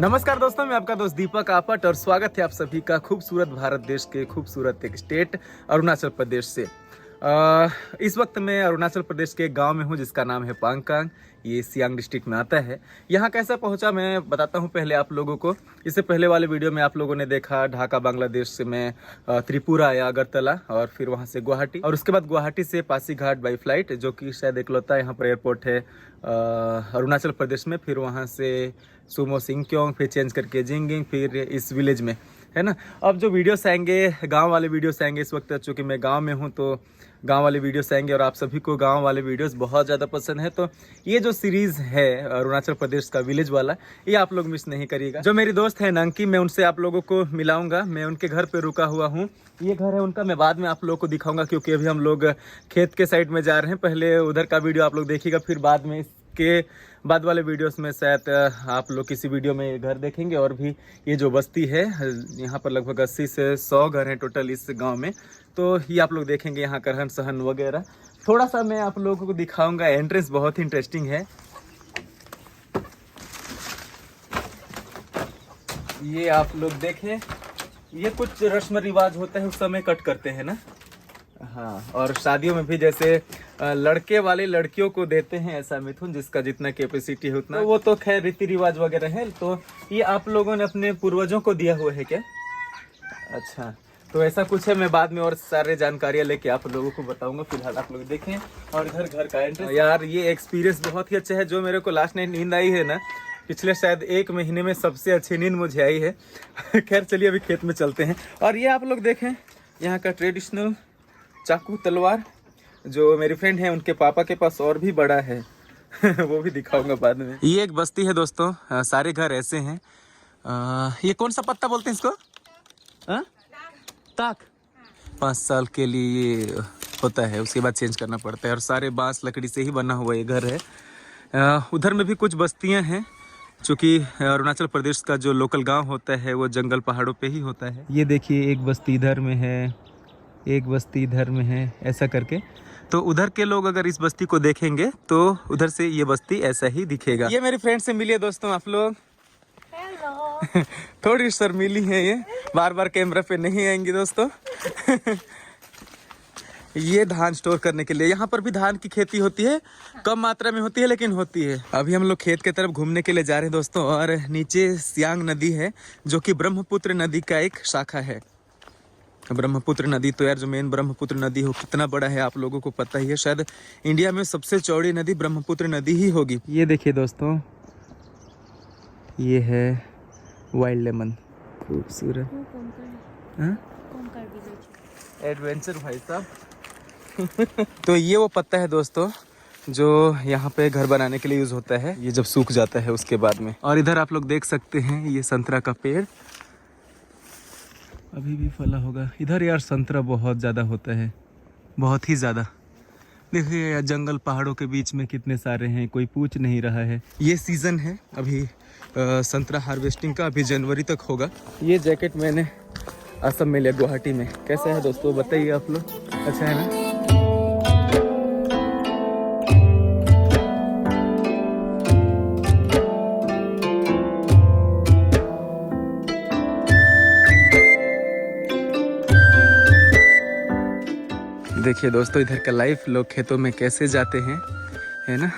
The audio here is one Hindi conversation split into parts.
नमस्कार दोस्तों, मैं आपका दोस्त दीपक आपट और स्वागत है आप सभी का खूबसूरत भारत देश के खूबसूरत एक स्टेट अरुणाचल प्रदेश से। इस वक्त मैं अरुणाचल प्रदेश के गांव में हूं जिसका नाम है पांगकांग। ये सियांग डिस्ट्रिक्ट में आता है। यहाँ कैसा पहुंचा मैं बताता हूं पहले आप लोगों को। इससे पहले वाले वीडियो में आप लोगों ने देखा ढाका बांग्लादेश से मैं त्रिपुरा आया, अगरतला, और फिर वहां से गुवाहाटी, और उसके बाद गुवाहाटी से पासीघाट बाई फ्लाइट, जो कि शायद इकलौता यहाँ पर एयरपोर्ट है अरुणाचल प्रदेश में। फिर वहाँ से सुमो सिंगक्योंग, फिर चेंज करके जिंगिंग, फिर इस विलेज में, है ना। अब जो वीडियोस आएंगे, गांव वाले वीडियोस आएंगे। इस वक्त चूँकि मैं गांव में हूं तो गांव वाले वीडियोस आएंगे और आप सभी को गांव वाले वीडियोस बहुत ज़्यादा पसंद है। तो ये जो सीरीज़ है अरुणाचल प्रदेश का विलेज वाला, ये आप लोग मिस नहीं करिएगा। जो मेरी दोस्त है नंकी, मैं उनसे आप लोगों को मिलाऊंगा। मैं उनके घर पे रुका हुआ हूँ। ये घर है उनका, मैं बाद में आप लोगों को दिखाऊंगा क्योंकि अभी हम लोग खेत के साइड में जा रहे हैं। पहले उधर का वीडियो आप लोग देखिएगा, फिर बाद में के बाद वाले वीडियोस में शायद आप लोग किसी वीडियो में ये घर देखेंगे। और भी ये जो बस्ती है, यहाँ पर लगभग 80 से 100 घर हैं टोटल इस गांव में। तो ये आप लोग देखेंगे यहाँ का रहन सहन वगैरह। थोड़ा सा मैं आप लोगों को दिखाऊंगा। एंट्रेंस बहुत ही इंटरेस्टिंग है। ये आप लोग देखें, ये कुछ रस्म रिवाज होता है उस समय कट करते हैं ना। हाँ, और शादियों में भी जैसे लड़के वाले लड़कियों को देते हैं ऐसा मिथुन, जिसका जितना कैपेसिटी है उतना। वो तो खैर रीति रिवाज वगैरह है। तो ये आप लोगों ने अपने पूर्वजों को दिया हुआ है क्या? अच्छा, तो ऐसा कुछ है। मैं बाद में और सारे जानकारियां लेके आप लोगों को बताऊंगा। फिलहाल आप लोग देखें। और इधर घर का एंट्रेंस। यार ये एक्सपीरियंस बहुत ही अच्छा है। जो मेरे को लास्ट नाइट नींद आई है ना, पिछले शायद 1 महीने में सबसे अच्छी नींद मुझे आई है। खैर चलिए अभी खेत में चलते हैं। और ये आप लोग देखें यहाँ का ट्रेडिशनल चाकू तलवार, जो मेरी फ्रेंड है उनके पापा के पास और भी बड़ा है। वो भी दिखाऊंगा बाद में। ये एक बस्ती है दोस्तों, सारे घर ऐसे हैं। ये कौन सा पत्ता बोलते हैं इसको? ताक। 5 साल के लिए ये होता है, उसके बाद चेंज करना पड़ता है। और सारे बांस लकड़ी से ही बना हुआ ये घर है। उधर में भी कुछ बस्तियां हैं, चूँकि अरुणाचल प्रदेश का जो लोकल गांव होता है वो जंगल पहाड़ों पे ही होता है। ये देखिए, एक बस्ती इधर में है, एक बस्ती इधर में है, ऐसा करके। तो उधर के लोग अगर इस बस्ती को देखेंगे तो उधर से ये बस्ती ऐसा ही दिखेगा। ये मेरी फ्रेंड से मिलिए दोस्तों आप लोग। हेलो। थोड़ी शर्मीली है ये, बार बार कैमरा पे नहीं आएंगी दोस्तों। ये धान स्टोर करने के लिए। यहाँ पर भी धान की खेती होती है, कम मात्रा में होती है लेकिन होती है। अभी हम लोग खेत के तरफ घूमने के लिए जा रहे हैं दोस्तों। और नीचे सियांग नदी है, जो कि ब्रह्मपुत्र नदी का एक शाखा है। ब्रह्मपुत्र नदी तो यार, जो मेन ब्रह्मपुत्र नदी हो कितना बड़ा है आप लोगों को पता ही है। शायद इंडिया में सबसे चौड़ी नदी ब्रह्मपुत्र नदी ही होगी। ये देखिए दोस्तों, ये है वाइल्ड लेमन, खूबसूरत एडवेंचर भाई साहब। तो ये वो पत्ता है दोस्तों जो यहाँ पे घर बनाने के लिए यूज होता है। ये जब सूख जाता है उसके बाद में। और इधर आप लोग देख सकते हैं ये संतरा का पेड़ अभी भी फला होगा। इधर यार संतरा बहुत ज़्यादा होता है, बहुत ही ज़्यादा। देखिए यार, जंगल पहाड़ों के बीच में कितने सारे हैं, कोई पूछ नहीं रहा है। ये सीज़न है अभी संतरा हार्वेस्टिंग का, अभी जनवरी तक होगा। ये जैकेट मैंने असम में लिया, गुवाहाटी में। कैसा है दोस्तों बताइए आप लोग, अच्छा है ना? देखिए दोस्तों इधर का लाइफ, लोग खेतों में कैसे जाते हैं, है ना।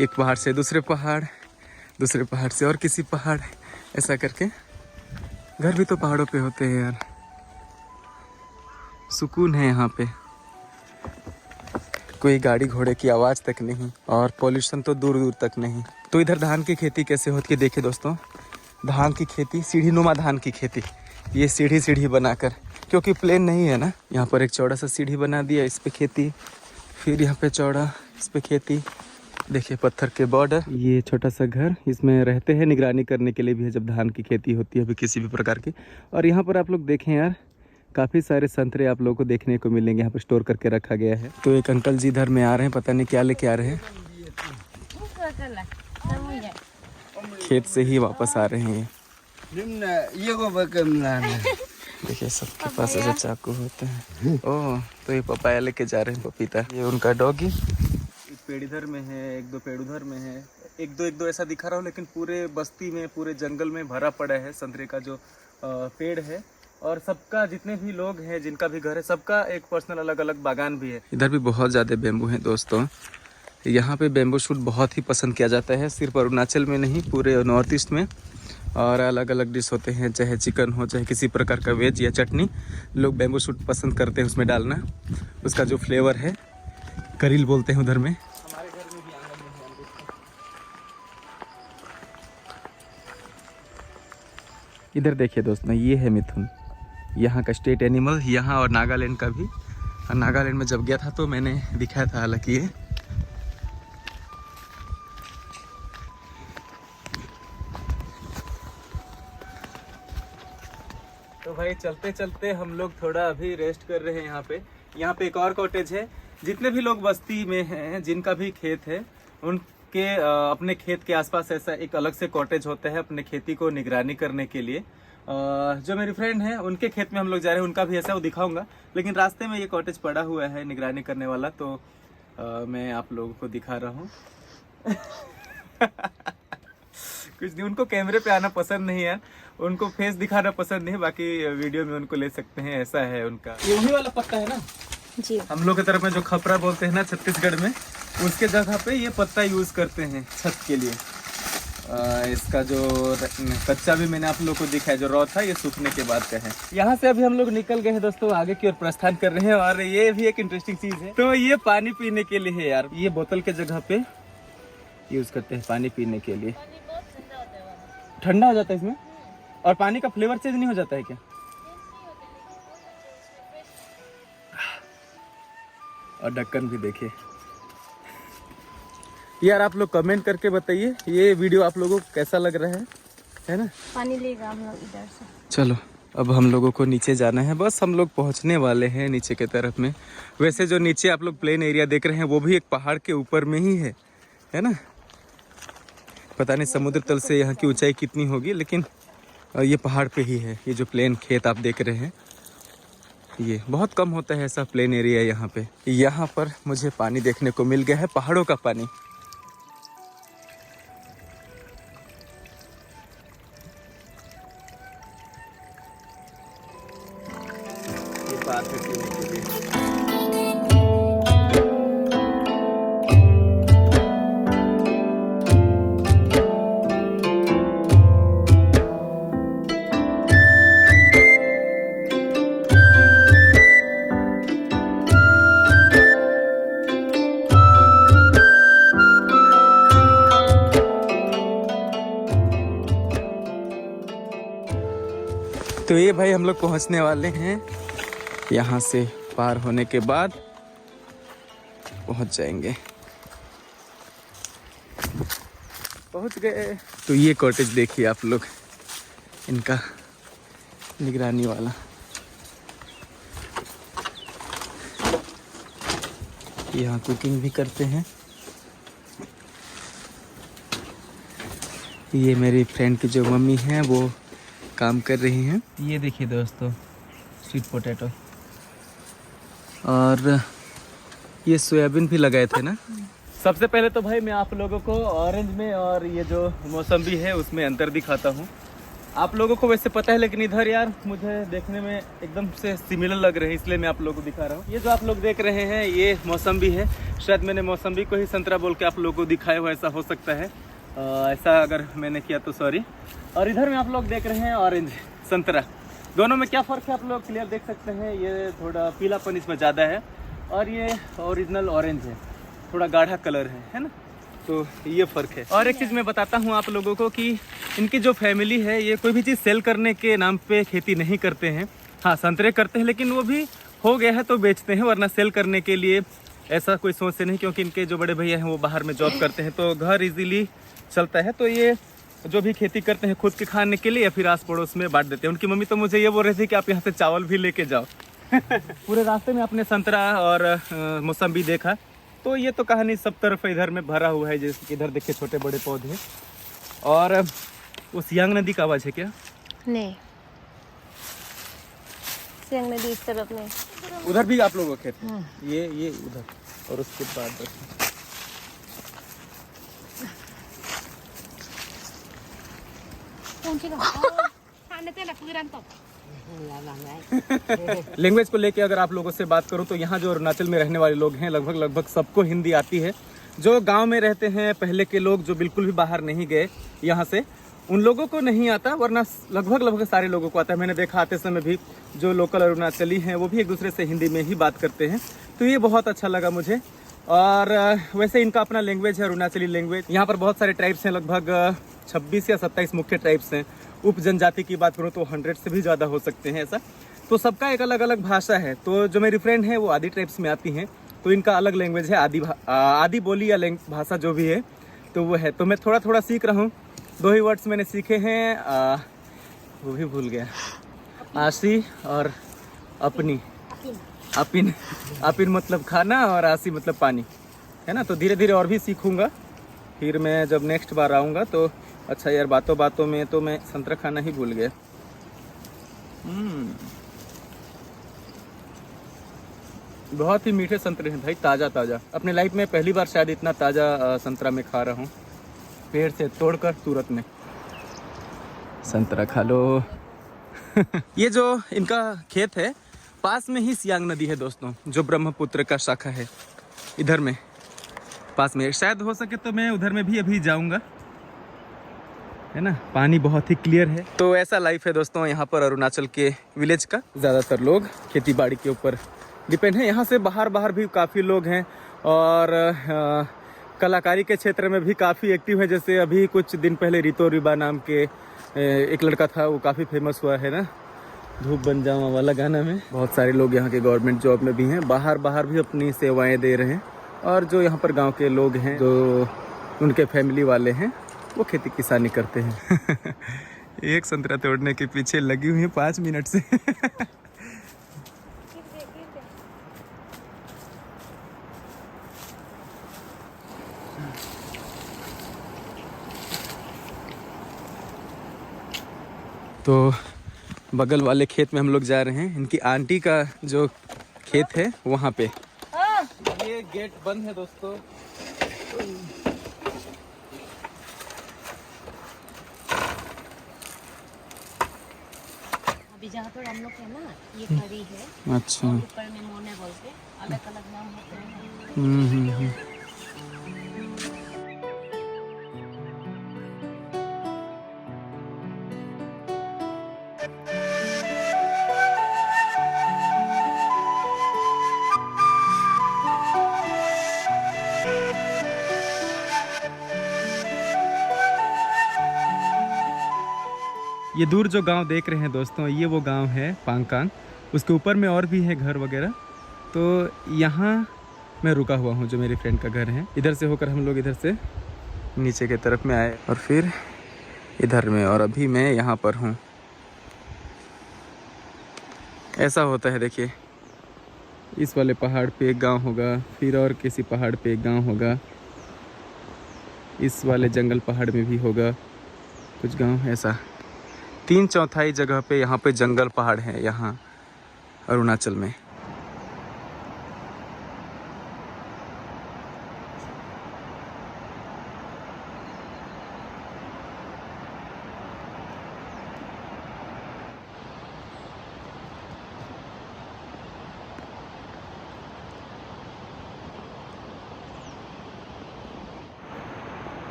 एक पहाड़ से दूसरे पहाड़, दूसरे पहाड़ से और किसी पहाड़, ऐसा करके। घर भी तो पहाड़ों पे होते हैं यार, सुकून है यहाँ पे। कोई गाड़ी घोड़े की आवाज़ तक नहीं, और पॉल्यूशन तो दूर दूर तक नहीं। तो इधर धान की खेती कैसे होती है देखिए दोस्तों। धान की खेती, सीढ़ी नुमा धान की खेती। ये सीढ़ी सीढ़ी बनाकर, क्योंकि प्लेन नहीं है ना, यहाँ पर एक चौड़ा सा सीढ़ी बना दिया, इस पे खेती, फिर यहाँ पे चौड़ा, इस पे खेती। देखिए पत्थर के बॉर्डर, ये छोटा सा घर, इसमें रहते हैं, निगरानी करने के लिए भी है जब धान की खेती होती है अभी किसी भी प्रकार की। और यहाँ पर आप लोग देखें यार, काफ़ी सारे संतरे आप लोगों को देखने को मिलेंगे, यहाँ पर स्टोर करके रखा गया है। तो एक अंकल जी इधर में आ रहे हैं, पता नहीं क्या लेके आ रहे हैं। खेत से ही वापस आ रहे हैं। देखिए सबके पास ऐसे चाकू होते हैं। ओह, तो ये पपाया लेके जा रहे हैं, पपीता। ये उनका डॉगी। एक पेड़ इधर में है, एक दो पेड़ उधर में है, एक दो ऐसा दिखा रहा हूँ, लेकिन पूरे बस्ती में, पूरे जंगल में भरा पड़ा है संतरे का जो पेड़ है। और सबका, जितने भी लोग हैं, जिनका भी घर है, सबका एक पर्सनल अलग अलग बागान भी है। इधर भी बहुत ज़्यादा बेम्बू है दोस्तों। यहाँ पे बेम्बू शूट बहुत ही पसंद किया जाता है, सिर्फ अरुणाचल में नहीं, पूरे नॉर्थ ईस्ट में। और अलग अलग डिश होते हैं, चाहे चिकन हो, चाहे किसी प्रकार का वेज या चटनी, लोग बेम्बू शूट पसंद करते हैं उसमें डालना। उसका जो फ्लेवर है, करील बोलते हैं उधर में। हमारे घर में भी आंगन में है। इधर देखिए दोस्तों, ये है मिथुन, यहाँ का स्टेट एनिमल, यहाँ और नागालैंड का भी। और नागालैंड में जब गया था तो मैंने दिखाया था हालांकि ये। तो भाई चलते चलते हम लोग थोड़ा अभी रेस्ट कर रहे हैं यहाँ पे। यहाँ पे एक और कॉटेज है। जितने भी लोग बस्ती में हैं, जिनका भी खेत है, उनके अपने खेत के आसपास ऐसा एक अलग से कॉटेज होता है अपने खेती को निगरानी करने के लिए। जो मेरी फ्रेंड है, उनके खेत में हम लोग जा रहे हैं, उनका भी ऐसा वो दिखाऊंगा। लेकिन रास्ते में ये कॉटेज पड़ा हुआ है निगरानी करने वाला, तो मैं आप लोगों को दिखा रहा हूँ। कुछ नहीं, उनको कैमरे पे आना पसंद नहीं है, उनको फेस दिखाना पसंद नहीं है, बाकी वीडियो में उनको ले सकते हैं, ऐसा है उनका। ये वही वाला पत्ता है ना जी, हम लोग की तरफ में जो खपरा बोलते हैं ना छत्तीसगढ़ में, उसके जगह पे ये पत्ता यूज करते हैं छत के लिए। इसका जो कच्चा भी मैंने आप लोग को दिखाया, जो रॉ था, ये सूखने के बाद का है। यहाँ से अभी हम लोग निकल गए हैं दोस्तों, आगे की ओर प्रस्थान कर रहे हैं। और ये भी एक इंटरेस्टिंग चीज है, तो ये पानी पीने के लिए है यार, ये बोतल के जगह पे यूज करते हैं पानी पीने के लिए। ठंडा हो जाता है इसमें, और पानी का फ्लेवर चेंज नहीं हो जाता है क्या? और ढक्कन भी देखिए यार, आप लोग कमेंट करके बताइए ये वीडियो आप लोगों को कैसा लग रहा है ना? पानी लेगा हम लोग इधर से। चलो अब हम लोगों को नीचे जाना है, बस हम लोग पहुंचने वाले हैं नीचे के तरफ में। वैसे जो नीचे आप लोग प्लेन एरिया देख रहे हैं, वो भी एक पहाड़ के ऊपर में ही है ना? पता नहीं समुद्र तल से यहाँ की ऊंचाई कितनी होगी, लेकिन ये पहाड़ पे ही है। ये जो प्लेन खेत आप देख रहे हैं, ये बहुत कम होता है ऐसा प्लेन एरिया यहाँ पे। यहाँ पर मुझे पानी देखने को मिल गया है, पहाड़ों का पानी। ये पार्क है पीने के लिए। तो ये भाई हम लोग पहुंचने वाले हैं, यहाँ से पार होने के बाद पहुंच जाएंगे। पहुंच गए। तो ये कॉटेज देखिए आप लोग, इनका निगरानी वाला। यहाँ कुकिंग भी करते हैं। ये मेरी फ्रेंड की जो मम्मी हैं, वो काम कर रही हैं। ये देखिए दोस्तों, स्वीट पोटैटो, और ये सोयाबीन भी लगाए थे ना। सबसे पहले तो भाई मैं आप लोगों को ऑरेंज में और ये जो मौसम्बी है उसमें अंतर दिखाता हूँ। आप लोगों को वैसे पता है, लेकिन इधर यार मुझे देखने में एकदम से सिमिलर लग रहे हैं, इसलिए मैं आप लोगों को दिखा रहा हूँ। ये जो आप लोग देख रहे हैं, ये मौसम्बी है। शायद मैंने मौसम्बी को ही संतरा बोल के आप लोगों को दिखाया हुआ, ऐसा हो सकता है। ऐसा अगर मैंने किया तो सॉरी। और इधर में आप लोग देख रहे हैं ऑरेंज, संतरा। दोनों में क्या फ़र्क है आप लोग क्लियर देख सकते हैं। ये थोड़ा पीलापन इसमें ज़्यादा है, और ये ओरिजिनल ऑरेंज है, थोड़ा गाढ़ा कलर है ना। तो ये फ़र्क है। और एक चीज़ मैं बताता हूँ आप लोगों को कि इनकी जो फैमिली है, ये कोई भी चीज़ सेल करने के नाम पे खेती नहीं करते हैं। हाँ, संतरे करते हैं, लेकिन वो भी हो गया है तो बेचते हैं, वरना सेल करने के लिए ऐसा कोई सोचते नहीं, क्योंकि इनके जो बड़े भैया हैं वो बाहर में जॉब करते हैं, तो घर इजीली चलता है। तो ये जो भी खेती करते हैं खुद के खाने के लिए या फिर आस पड़ोस में बांट देते हैं। उनकी मम्मी तो मुझे ये बोल रही थी कि आप यहाँ से चावल भी लेके जाओ। पूरे रास्ते में आपने संतरा और मौसम्बी देखा, तो ये तो कहानी सब तरफ इधर में भरा हुआ है। जैसे कि इधर देखिए छोटे बड़े पौधे। और वो सियांग नदी का आवाज़ है क्या? नहीं, सियांग नदी इस तरफ में। उधर भी आप लोगों के खेत? ये उधर, और उसके बाद लैंग्वेज को लेके अगर आप लोगों से बात करूं तो यहाँ जो अरुणाचल में रहने वाले लोग हैं लगभग सबको हिंदी आती है। जो गांव में रहते हैं पहले के लोग जो बिल्कुल भी बाहर नहीं गए यहाँ से, उन लोगों को नहीं आता, वरना लगभग सारे लोगों को आता है। मैंने देखा आते समय भी जो लोकल अरुणाचली हैं वो भी एक दूसरे से हिंदी में ही बात करते हैं, तो ये बहुत अच्छा लगा मुझे। और वैसे इनका अपना लैंग्वेज है अरुणाचली लैंग्वेज। यहाँ पर बहुत सारे ट्राइब्स हैं, लगभग 26 या 27 मुख्य ट्राइब्स हैं। उप जनजाति की बात करूँ तो 100 से भी ज़्यादा हो सकते हैं ऐसा। तो सबका एक अलग अलग भाषा है। तो जो मेरी फ्रेंड है वो आदि ट्राइब्स में आती हैं, तो इनका अलग लैंग्वेज है, आदि बोली या भाषा जो भी है तो वो है। तो मैं थोड़ा थोड़ा सीख रहा हूँ। 2 ही वर्ड्स मैंने सीखे हैं, वो भी भूल गया, आसी और अपनी। अपिन अपिन मतलब खाना और आसी मतलब पानी, है ना। तो धीरे धीरे और भी सीखूंगा, फिर मैं जब नेक्स्ट बार आऊँगा तो। अच्छा यार, बातों बातों में तो मैं संतरा खाना ही भूल गया। बहुत ही मीठे संतरे हैं भाई, ताज़ा ताज़ा। अपने लाइफ में पहली बार शायद इतना ताज़ा संतरा मैं खा रहा हूँ, पेड़ से तोड़कर तुरंत में। संतरा खा लो। ये जो इनका खेत है पास में ही सियांग नदी है दोस्तों, जो ब्रह्मपुत्र का शाखा है इधर में पास में। शायद हो सके तो मैं उधर में भी अभी जाऊंगा, है ना। पानी बहुत ही क्लियर है। तो ऐसा लाइफ है दोस्तों यहाँ पर अरुणाचल के विलेज का। ज़्यादातर लोग खेती बाड़ी के ऊपर डिपेंड है। यहाँ से बाहर भी काफ़ी लोग हैं और कलाकारी के क्षेत्र में भी काफ़ी एक्टिव है। जैसे अभी कुछ दिन पहले रितो रिबा नाम के एक लड़का था, वो काफ़ी फेमस हुआ है ना, धूप बन जावा वाला गाना में। बहुत सारे लोग यहाँ के गवर्नमेंट जॉब में भी हैं, बाहर भी अपनी सेवाएं दे रहे हैं। और जो यहाँ पर गांव के लोग हैं, जो उनके फैमिली वाले हैं, वो खेती किसानी करते हैं। एक संतरा तोड़ने के पीछे लगी हुई है 5 मिनट से। तो बगल वाले खेत में हम लोग जा रहे हैं। इनकी आंटी का जो खेत है वहाँ पे। ये गेट बंद है दोस्तों। अभी जहाँ पर हम लोग है ना, ये खड़ी है। अच्छा। ऊपर में मोने बोलते, अलग अलग नाम होते हैं। ये दूर जो गांव देख रहे हैं दोस्तों, ये वो गांव है पांगकांग। उसके ऊपर में और भी है घर वगैरह। तो यहाँ मैं रुका हुआ हूँ, जो मेरी फ्रेंड का घर है। इधर से होकर हम लोग इधर से नीचे के तरफ में आए और फिर इधर में, और अभी मैं यहाँ पर हूँ। ऐसा होता है, देखिए इस वाले पहाड़ पे एक गांव होगा, फिर और किसी पहाड़ पे एक गांव होगा, इस वाले जंगल पहाड़ में भी होगा कुछ गांव। ऐसा 3/4 जगह पे यहाँ पे जंगल पहाड़ है यहाँ अरुणाचल में।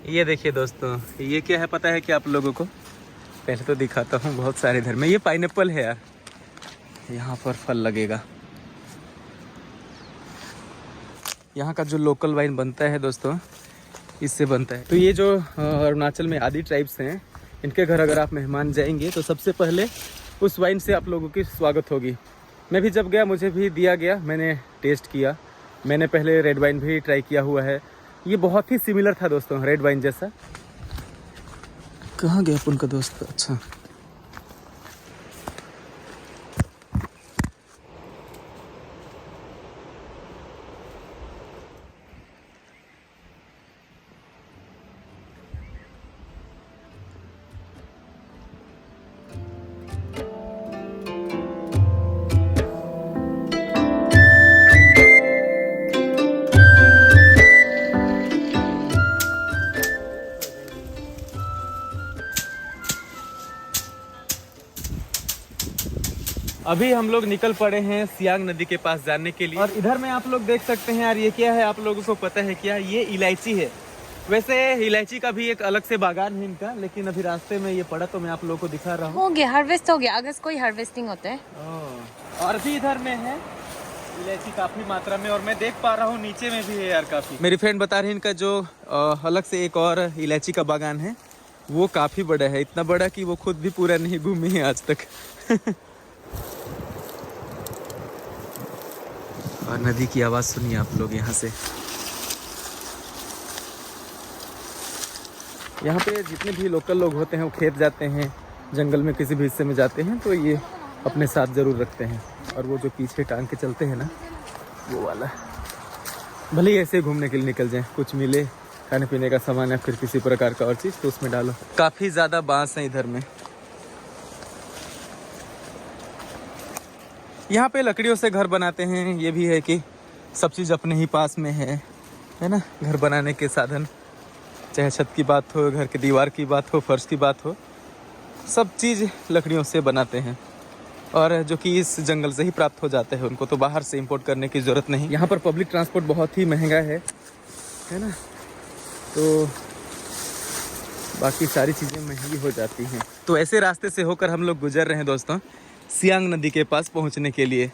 ये देखिए दोस्तों, ये क्या है पता है कि आप लोगों को? पहले तो दिखाता हूँ। बहुत सारे इधर में ये पाइनएप्पल है यार, यहाँ पर फल लगेगा। यहाँ का जो लोकल वाइन बनता है दोस्तों, इससे बनता है। तो ये जो अरुणाचल में आदि ट्राइब्स हैं, इनके घर अगर आप मेहमान जाएंगे तो सबसे पहले उस वाइन से आप लोगों की स्वागत होगी। मैं भी जब गया मुझे भी दिया गया, मैंने टेस्ट किया। मैंने पहले रेड वाइन भी ट्राई किया हुआ है, ये बहुत ही सिमिलर था दोस्तों रेड वाइन जैसा। कहाँ गया उनका दोस्त? अच्छा, अभी हम लोग निकल पड़े हैं सियांग नदी के पास जाने के लिए। और इधर में आप लोग देख सकते हैं यार, ये क्या है आप लोगों को पता है क्या? ये इलायची है। वैसे इलायची का भी एक अलग से बागान है इनका, लेकिन अभी रास्ते में ये पड़ा तो मैं आप लोगों को दिखा रहा हूँ। हो गया, हार्वेस्ट हो गया। अगस्त को ही हार्वेस्टिंग होता है। और भी इधर में है इलायची काफी मात्रा में, और मैं देख पा रहा हूँ नीचे में भी है यार काफी। मेरी फ्रेंड बता रही है इनका जो अलग से एक और इलायची का बागान है वो काफी बड़ा है, इतना बड़ा कि वो खुद भी पूरा नहीं घूमी है आज तक। और नदी की आवाज सुनिए आप लोग यहाँ से। यहाँ पे जितने भी लोकल लोग होते हैं वो खेत जाते हैं, जंगल में किसी भी हिस्से में जाते हैं तो ये अपने साथ ज़रूर रखते हैं। और वो जो पीछे टांग के चलते हैं ना, वो वाला, भले ही ऐसे घूमने के लिए निकल जाएं, कुछ मिले खाने पीने का सामान या फिर किसी प्रकार का और चीज़ तो उसमें डालो। काफ़ी ज़्यादा बांस है इधर में। यहाँ पे लकड़ियों से घर बनाते हैं। ये भी है कि सब चीज़ अपने ही पास में है ना। घर बनाने के साधन, चाहे छत की बात हो, घर की दीवार की बात हो, फर्श की बात हो, सब चीज़ लकड़ियों से बनाते हैं। और जो कि इस जंगल से ही प्राप्त हो जाते हैं, उनको तो बाहर से इंपोर्ट करने की ज़रूरत नहीं। यहाँ पर पब्लिक ट्रांसपोर्ट बहुत ही महंगा है ना, तो बाकी सारी चीज़ें महंगी हो जाती हैं। तो ऐसे रास्ते से होकर हम लोग गुजर रहे हैं दोस्तों, सियांग नदी के पास पहुँचने के लिए।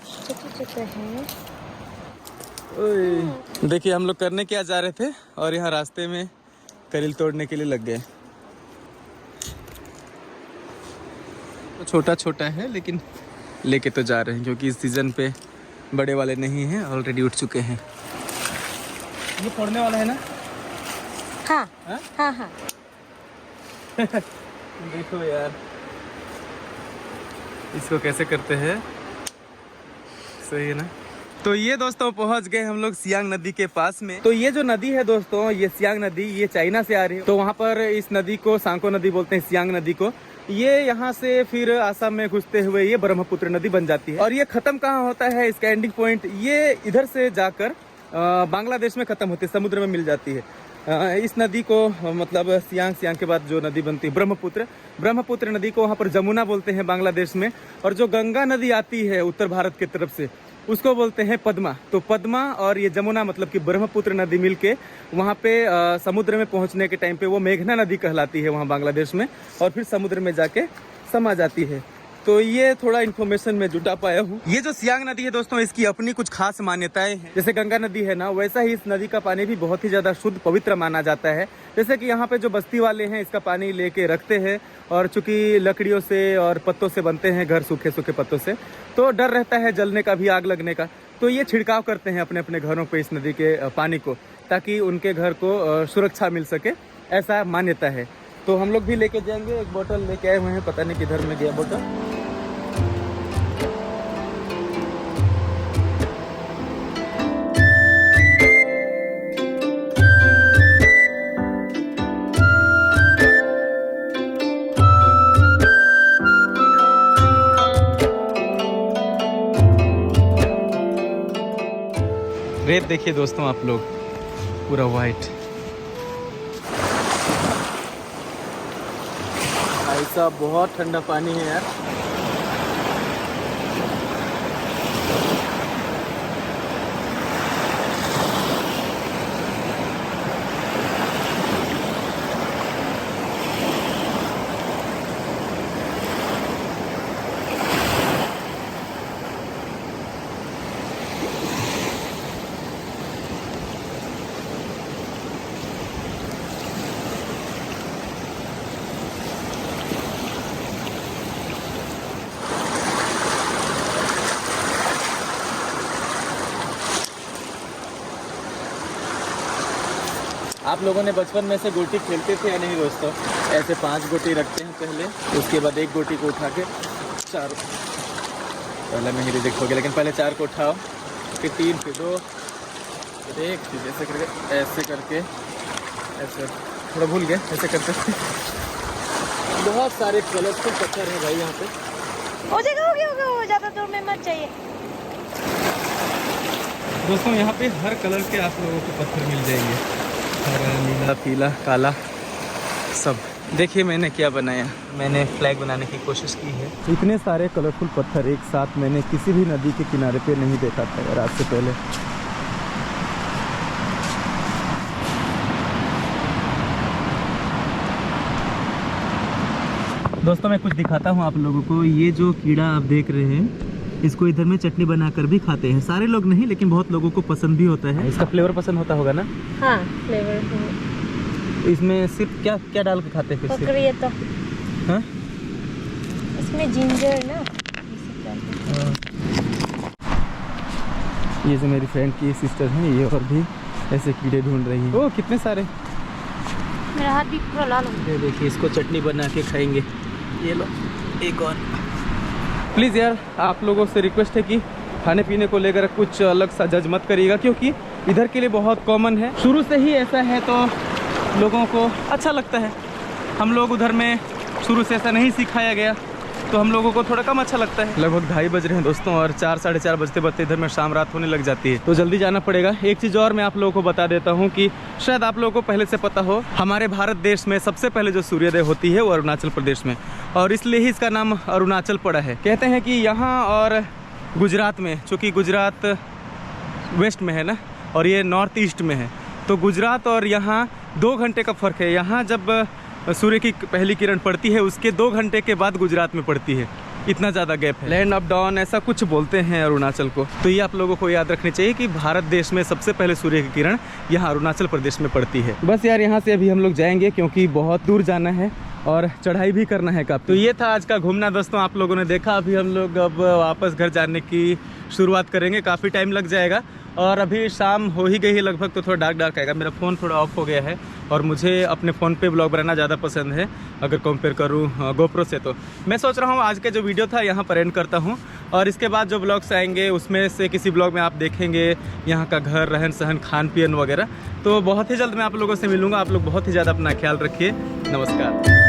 देखिए हम लोग करने क्या जा रहे थे और यहाँ रास्ते में करील तोड़ने के लिए लग गए। तो छोटा छोटा है लेकिन लेके तो जा रहे हैं, क्योंकि इस सीज़न पे बड़े वाले नहीं हैं, ऑलरेडी उठ चुके हैं। ये फोड़ने वाला है ना? हाँ हाँ हाँ, हाँ। देखो यार इसको कैसे करते हैं, सही है ना। तो ये दोस्तों पहुंच गए हम लोग सियांग नदी के पास में। तो ये जो नदी है दोस्तों, ये सियांग नदी, ये चाइना से आ रही है। तो वहाँ पर इस नदी को सांको नदी बोलते हैं, सियांग नदी को। ये यहाँ से फिर आसाम में घुसते हुए ये ब्रह्मपुत्र नदी बन जाती है। और ये खत्म कहाँ होता है, इसका एंडिंग पॉइंट ये इधर से जाकर बांग्लादेश में खत्म होती है, समुद्र में मिल जाती है। इस नदी को मतलब सियांग के बाद जो नदी बनती है ब्रह्मपुत्र नदी को वहाँ पर जमुना बोलते हैं बांग्लादेश में। और जो गंगा नदी आती है उत्तर भारत की तरफ से, उसको बोलते हैं पद्मा। तो पद्मा और ये जमुना मतलब कि ब्रह्मपुत्र नदी मिलके वहाँ पे समुद्र में पहुँचने के टाइम पे वो मेघना नदी कहलाती है वहाँ बांग्लादेश में, और फिर समुद्र में जाके समा जाती है। तो ये थोड़ा इन्फॉर्मेशन मैं जुटा पाया हूँ। ये जो सियांग नदी है दोस्तों, इसकी अपनी कुछ खास मान्यताएं हैं। जैसे गंगा नदी है ना, वैसा ही इस नदी का पानी भी बहुत ही ज्यादा शुद्ध पवित्र माना जाता है। जैसे कि यहाँ पे जो बस्ती वाले हैं इसका पानी लेके रखते हैं, और चूंकि लकड़ियों से और पत्तों से बनते हैं घर, सूखे सूखे पत्तों से, तो डर रहता है जलने का भी, आग लगने का। तो ये छिड़काव करते हैं अपने अपने घरों पे इस नदी के पानी को, ताकि उनके घर को सुरक्षा मिल सके, ऐसा मान्यता है। तो हम लोग भी लेके जाएंगे, एक बोतल लेके आए हुए हैं, पता नहीं किधर में गया बोतल। रेत देखिए दोस्तों आप लोग, पूरा वाइट। ऐसा बहुत ठंडा पानी है यार। आप लोगों ने बचपन में से गोटी खेलते थे या नहीं दोस्तों? ऐसे 5 गोटी रखते हैं पहले, उसके बाद एक गोटी को उठा के 4, पहले मैं ही रिजेक्ट हो गया, लेकिन पहले 4 को उठाओ, फिर 3, फिर 2, फिर 1, फिर ऐसे करके ऐसे, थोड़ा भूल गए, ऐसे करते। बहुत सारे कलरफुल पत्थर है भाई यहाँ पे। हो जाएगा, हो गया, ज़्यादा दूर में मत चाहिए दोस्तों। यहाँ पे हर कलर के आप लोगों को पत्थर मिल जाएंगे, हरा, नीला, पीला, काला, सब। देखिए मैंने क्या बनाया, मैंने फ्लैग बनाने की कोशिश की है। इतने सारे कलरफुल पत्थर एक साथ मैंने किसी भी नदी के किनारे पे नहीं देखा था यार आज से पहले। दोस्तों मैं कुछ दिखाता हूँ आप लोगों को। ये जो कीड़ा आप देख रहे हैं, इसको इधर में चटनी बनाकर भी खाते हैं। सारे लोग नहीं, लेकिन बहुत लोगों को पसंद भी होता है। इसका फ्लेवर पसंद होता होगा ना? हाँ, फ्लेवर। इसमें सिर्फ क्या क्या डाल के खाते हैं फिर से? तो हाँ? इसमें जिंजर ना, ये जो मेरी फ्रेंड की सिस्टर है, ये और भी ऐसे कीड़े ढूंढ रही है। ओह कितने सारे, मेरा हाथ भी पूरा लाल हो गया। ये देखिए, इसको चटनी बना के खाएंगे। ये लो एक और। प्लीज़ यार आप लोगों से रिक्वेस्ट है कि खाने पीने को लेकर कुछ अलग सा जज मत करिएगा, क्योंकि इधर के लिए बहुत कॉमन है। शुरू से ही ऐसा है तो लोगों को अच्छा लगता है। हम लोग उधर में शुरू से ऐसा नहीं सिखाया गया तो हम लोगों को थोड़ा कम अच्छा लगता है। लगभग 2:30 बज रहे हैं दोस्तों, और 4 साढ़े 4 बजते बजते इधर में शाम रात होने लग जाती है, तो जल्दी जाना पड़ेगा। एक चीज़ और मैं आप लोगों को बता देता हूँ कि शायद आप लोगों को पहले से पता हो, हमारे भारत देश में सबसे पहले जो सूर्योदय होती है वो अरुणाचल प्रदेश में, और इसलिए ही इसका नाम अरुणाचल पड़ा है। कहते हैं कि यहाँ और गुजरात में, चूँकि गुजरात वेस्ट में है ना और ये नॉर्थ ईस्ट में है, तो गुजरात और यहाँ 2 घंटे का फ़र्क है। यहाँ जब सूर्य की पहली किरण पड़ती है उसके 2 घंटे के बाद गुजरात में पड़ती है। इतना ज़्यादा गैप है। लैंड अप डाउन ऐसा कुछ बोलते हैं अरुणाचल को। तो ये आप लोगों को याद रखनी चाहिए कि भारत देश में सबसे पहले सूर्य की किरण यहाँ अरुणाचल प्रदेश में पड़ती है। बस यार यहाँ से अभी हम लोग जाएंगे क्योंकि बहुत दूर जाना है और चढ़ाई भी करना है काफ़ी। तो ये था आज का घूमना दोस्तों, आप लोगों ने देखा। अभी हम लोग अब वापस घर जाने की शुरुआत करेंगे, काफ़ी टाइम लग जाएगा और अभी शाम हो ही गई है लगभग, तो थोड़ा डार्क डार्क आएगा। मेरा फ़ोन थोड़ा ऑफ हो गया है और मुझे अपने फ़ोन पे ब्लॉग बनाना ज़्यादा पसंद है अगर कंपेयर करूँ गोप्रो से। तो मैं सोच रहा हूँ आज का जो वीडियो था यहाँ पर एंड करता हूँ, और इसके बाद जो ब्लॉग्स आएंगे उसमें से किसी ब्लॉग में आप देखेंगे यहाँ का घर, रहन सहन, खान पीन वगैरह। तो बहुत ही जल्द मैं आप लोगों से मिलूँगा। आप लोग बहुत ही ज़्यादा अपना ख्याल रखिए। नमस्कार।